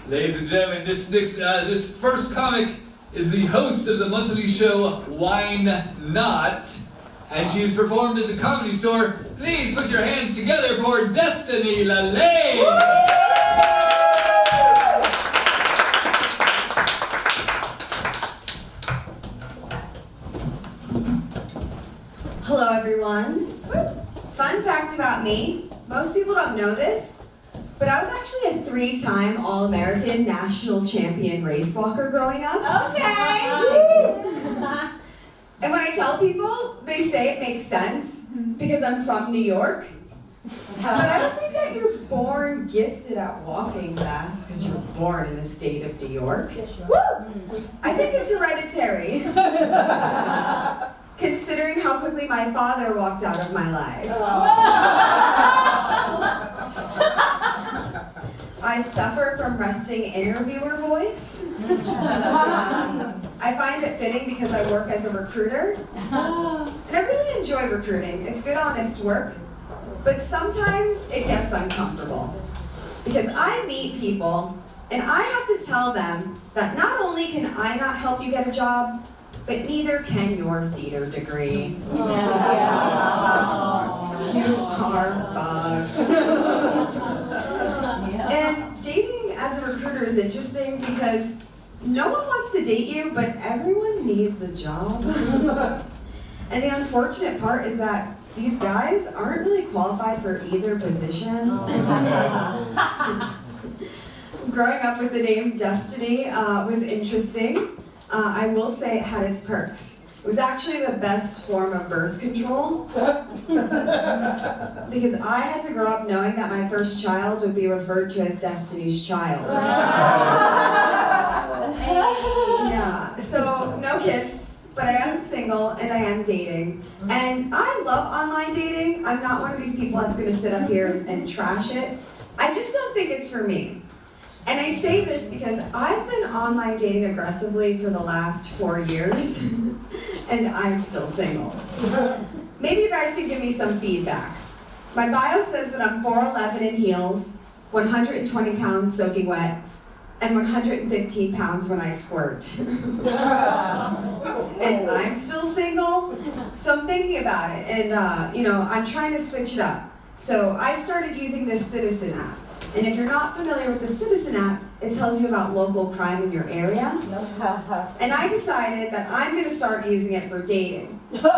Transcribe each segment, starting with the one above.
Ladies and gentlemen, this first comic is the host of the monthly show Why Not, and she's performed at the Comedy Store. Please put your hands together for destinylalane. Hello everyone. Fun fact about me, most people don't know this, but I was actually a 3-time All-American national champion race walker growing up. Okay! And when I tell people, they say it makes sense because I'm from New York. But I don't think that you're born gifted at walking fast because you're born in the state of New York. I think it's hereditary. Considering how quickly my father walked out of my life. I suffer from resting interviewer voice. I find it fitting because I work as a recruiter. And I really enjoy recruiting. It's good, honest work. But sometimes it gets uncomfortable. Because I meet people and I have to tell them that not only can I not help you get a job, but neither can your theater degree. You are fucked. And dating as a recruiter is interesting because no one wants to date you, but everyone needs a job. And the unfortunate part is that these guys aren't really qualified for either position. Growing up with the name Destiny was interesting. I will say it had its perks. It was actually the best form of birth control because I had to grow up knowing that my first child would be referred to as Destiny's Child. Yeah, so no kids, but I am single and I am dating. And I love online dating. I'm not one of these people that's gonna sit up here and trash it. I just don't think it's for me. And I say this because I've been online dating aggressively for the last 4 years, and I'm still single. Maybe you guys can give me some feedback. My bio says that I'm 4'11" in heels, 120 pounds soaking wet, and 115 pounds when I squirt. And I'm still single, so I'm thinking about it, and I'm trying to switch it up. So I started using this Citizen app. And if you're not familiar with the Citizen app, it tells you about local crime in your area. And I decided that I'm going to start using it for dating. Because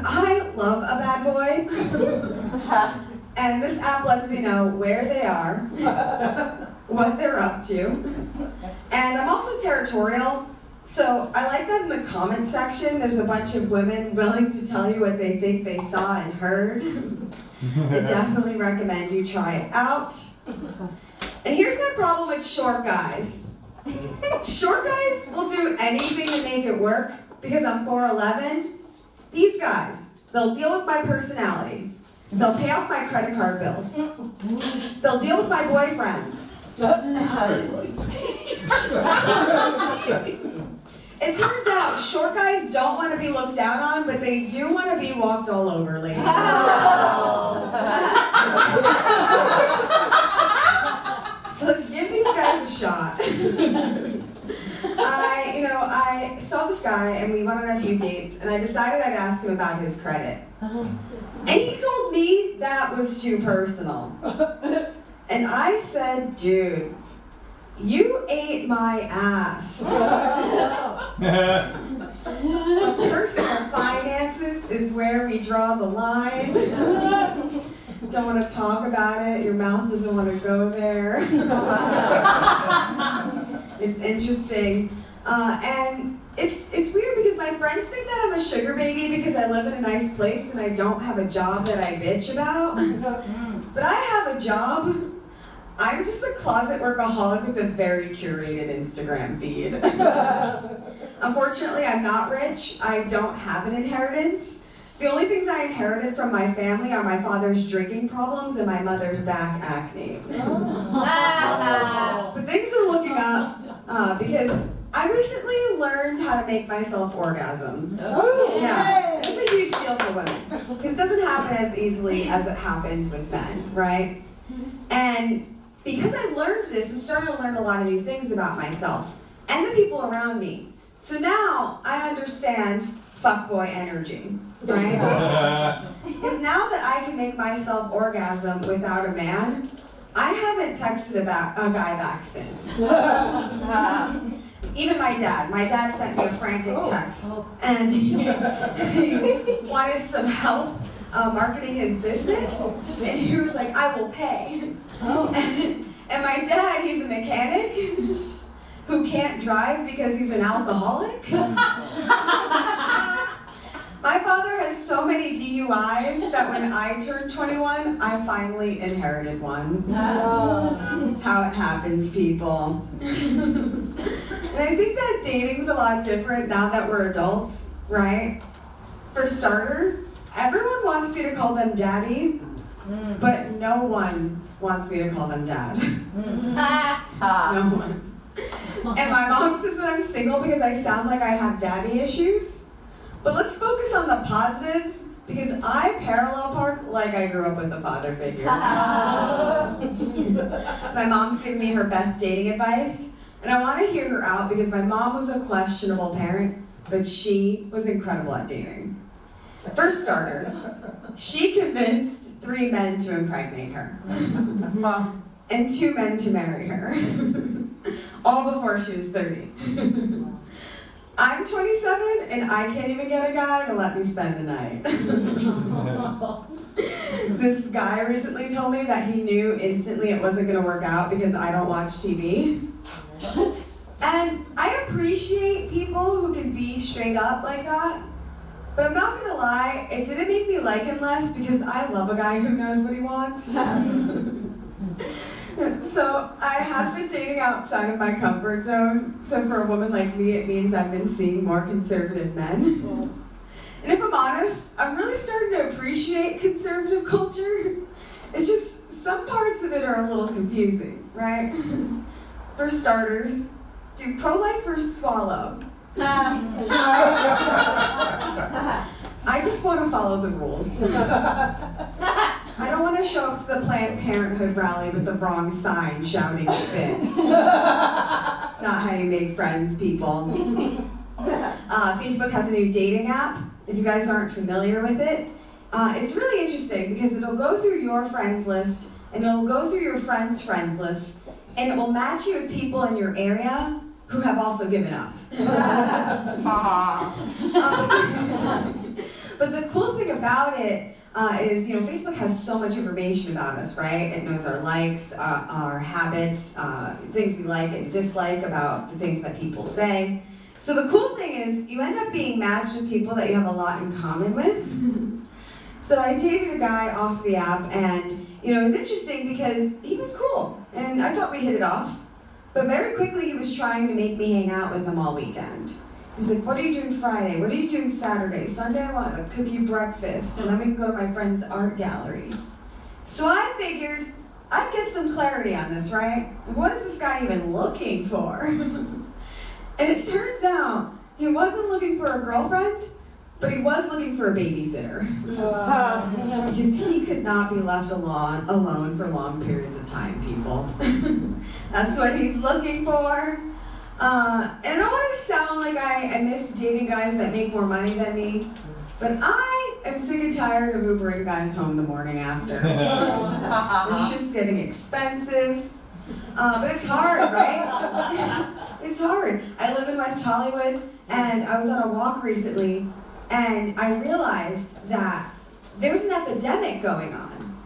I love a bad boy. And this app lets me know where they are, what they're up to. And I'm also territorial. So I like that in the comment section, there's a bunch of women willing to tell you what they think they saw and heard. I definitely recommend you try it out. And here's my problem with short guys. Short guys will do anything to make it work because I'm 4'11". These guys, they'll deal with my personality. They'll pay off my credit card bills. They'll deal with my boyfriends. It turns out short guys don't want to be looked down on, but they do want to be walked all over, ladies. So let's give these guys a shot. I saw this guy and we went on a few dates, and I decided I'd ask him about his credit. And he told me that was too personal. And I said, dude, you ate my ass. Personal finances is where we draw the line. Don't want to talk about it. Your mouth doesn't want to go there. It's interesting. And it's weird because my friends think that I'm a sugar baby because I live in a nice place and I don't have a job that I bitch about. But I have a job. I'm just a closet workaholic with a very curated Instagram feed. Unfortunately, I'm not rich. I don't have an inheritance. The only things I inherited from my family are my father's drinking problems and my mother's back acne. But things are looking up because I recently learned how to make myself orgasm. Yeah, it's a huge deal for women. Because it doesn't happen as easily as it happens with men, right? And because I learned this, I'm starting to learn a lot of new things about myself and the people around me. So now I understand fuckboy energy, right? Because now that I can make myself orgasm without a man, I haven't texted a guy back since. Even my dad sent me a frantic text, and he wanted some help marketing his business, and he was like, I will pay. And my dad, he's a mechanic who can't drive because he's an alcoholic. My father has so many DUIs that when I turned 21, I finally inherited one. That's how it happens, people. And I think that dating's a lot different now that we're adults, right? For starters, everyone wants me to call them daddy, but no one wants me to call them dad. No one. And my mom says that I'm single because I sound like I have daddy issues. But let's focus on the positives, because I parallel park like I grew up with a father figure. My mom's giving me her best dating advice, and I want to hear her out because my mom was a questionable parent, but she was incredible at dating. For starters, she convinced 3 men to impregnate her, and 2 men to marry her, all before she was 30. I'm 27 and I can't even get a guy to let me spend the night. This guy recently told me that he knew instantly it wasn't gonna work out because I don't watch TV. And I appreciate people who can be straight up like that, but I'm not gonna lie, it didn't make me like him less because I love a guy who knows what he wants. So I have been dating outside of my comfort zone. So for a woman like me, it means I've been seeing more conservative men. And if I'm honest, I'm really starting to appreciate conservative culture. It's just some parts of it are a little confusing, right? For starters, do pro-lifers swallow? I just want to follow the rules. I don't want to show up to the Planned Parenthood rally with the wrong sign shouting spit. It's not how you make friends, people. Facebook has a new dating app. If you guys aren't familiar with it, it's really interesting because it'll go through your friends list and it'll go through your friends' friends list and it will match you with people in your area who have also given up. But the cool thing about it is, Facebook has so much information about us, right? It knows our likes, our habits, things we like and dislike about the things that people say. So the cool thing is, you end up being matched with people that you have a lot in common with. So I dated a guy off the app, and it was interesting because he was cool, and I thought we hit it off. But very quickly, he was trying to make me hang out with him all weekend. He was like, what are you doing Friday? What are you doing Saturday? Sunday, I want to cook you breakfast, and then we can go to my friend's art gallery. So I figured I'd get some clarity on this, right? What is this guy even looking for? And it turns out he wasn't looking for a girlfriend, but he was looking for a babysitter. Because he could not be left alone for long periods of time, people. That's what he's looking for. And I don't want to sound like I miss dating guys that make more money than me, but I am sick and tired of Ubering guys home the morning after. This shit's getting expensive. But it's hard, right? It's hard. I live in West Hollywood, and I was on a walk recently, and I realized that there's an epidemic going on.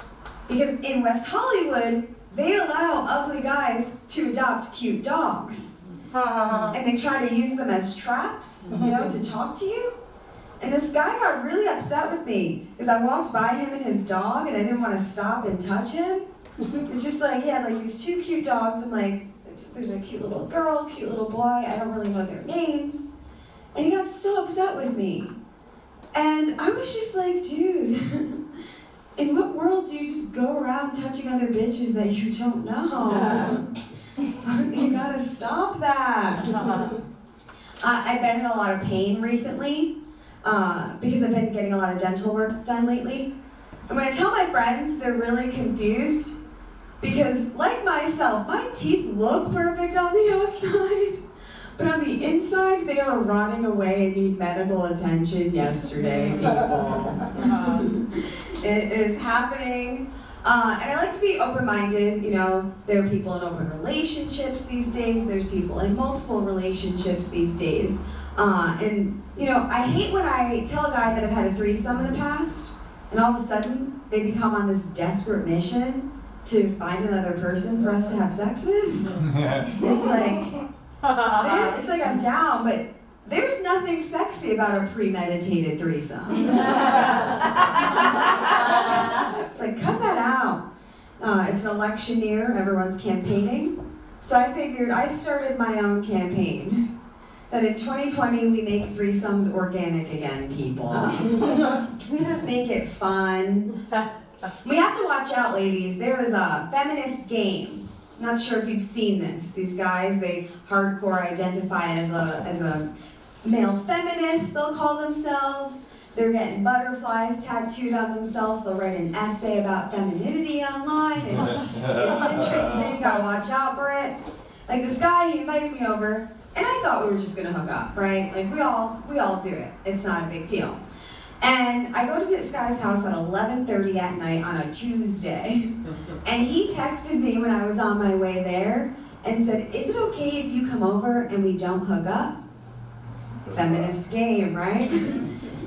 Because in West Hollywood, they allow ugly guys to adopt cute dogs. And they try to use them as traps, to talk to you. And this guy got really upset with me, because I walked by him and his dog, and I didn't want to stop and touch him. It's just like, he had like these 2 cute dogs. I'm like, there's a cute little girl, cute little boy. I don't really know their names. And he got so upset with me. And I was just like, dude, in what world do you just go around touching other bitches that you don't know? You gotta stop that. I've been in a lot of pain recently because I've been getting a lot of dental work done lately. And when I tell my friends, they're really confused because, like my myself, my teeth look perfect on the outside, but on the inside, they are rotting away and need medical attention yesterday, people. It is happening. And I like to be open-minded. You know, there are people in open relationships these days. There's people in multiple relationships these days. And, you know, I hate when I tell a guy that I've had a threesome in the past, and all of a sudden, they become on this desperate mission to find another person for us to have sex with. It's like I'm down, but there's nothing sexy about a premeditated threesome. It's like, cut that out. It's an election year, everyone's campaigning. So I figured I started my own campaign. That in 2020, we make threesomes organic again, people. Let's make it fun. We have to watch out, ladies. There is a feminist game. Not sure if you've seen this. These guys, they hardcore identify as a male feminist, they'll call themselves. They're getting butterflies tattooed on themselves. They'll write an essay about femininity online. It's interesting, gotta watch out for it. Like this guy, he invited me over, and I thought we were just gonna hook up, right? Like we all do it. It's not a big deal. And I go to this guy's house at 11:30 at night on a Tuesday, and he texted me when I was on my way there and said, "Is it okay if you come over and we don't hook up?" Feminist game, right?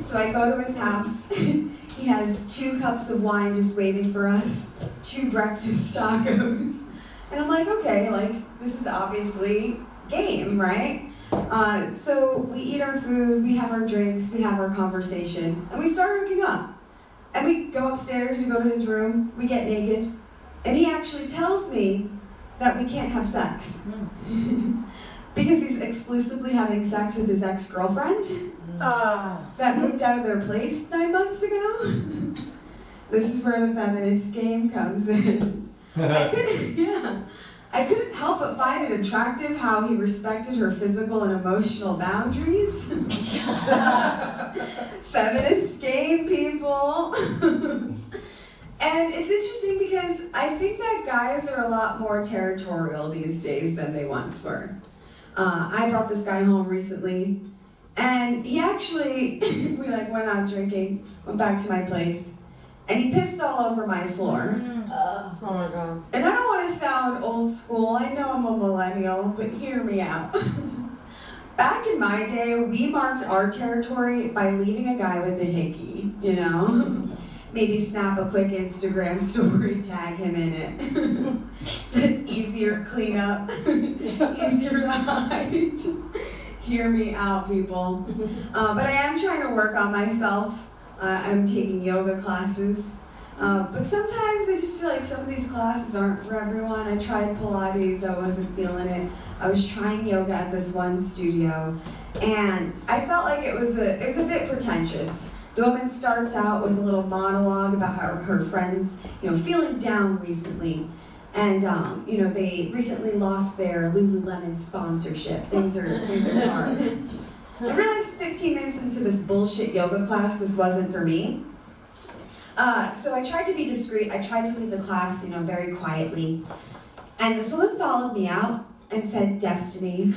So I go to his house. He has 2 cups of wine just waiting for us, 2 breakfast tacos. And I'm like, okay, like, this is obviously game, right? So we eat our food, we have our drinks, we have our conversation, and we start hooking up. And we go upstairs, we go to his room, we get naked, and he actually tells me that we can't have sex. Because he's exclusively having sex with his ex-girlfriend that moved out of their place 9 months ago. This is where the feminist game comes in. I couldn't help but find it attractive how he respected her physical and emotional boundaries. Feminist game, people. And it's interesting because I think that guys are a lot more territorial these days than they once were. I brought this guy home recently, and he actually, we went out drinking, went back to my place, and he pissed all over my floor. Oh my God. And I don't want to sound old school, I know I'm a millennial, but hear me out. Back in my day, we marked our territory by leaving a guy with a hickey, you know? Maybe snap a quick Instagram story, tag him in it. It's an easier cleanup, easier to hide. Hear me out, people. But I am trying to work on myself. I'm taking yoga classes. But sometimes I just feel like some of these classes aren't for everyone. I tried Pilates, I wasn't feeling it. I was trying yoga at this one studio, and I felt like it was a bit pretentious. The woman starts out with a little monologue about how her friends, feeling down recently. And, they recently lost their Lululemon sponsorship. Things are hard. I realized 15 minutes into this bullshit yoga class, this wasn't for me. So I tried to be discreet. I tried to leave the class, very quietly. And this woman followed me out and said, "Destiny,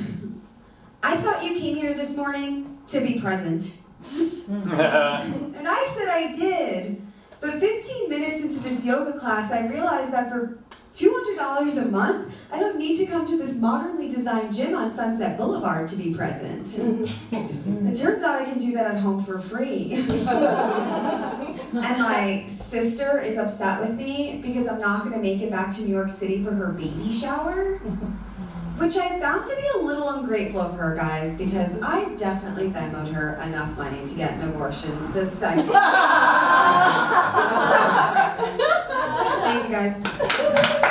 I thought you came here this morning to be present." And I said I did. But 15 minutes into this yoga class, I realized that for $200 a month, I don't need to come to this modernly designed gym on Sunset Boulevard to be present. It turns out I can do that at home for free. And my sister is upset with me because I'm not going to make it back to New York City for her baby shower. Which I found to be a little ungrateful of her, guys, because I definitely Venmo'd her enough money to get an abortion the second. Thank you, guys.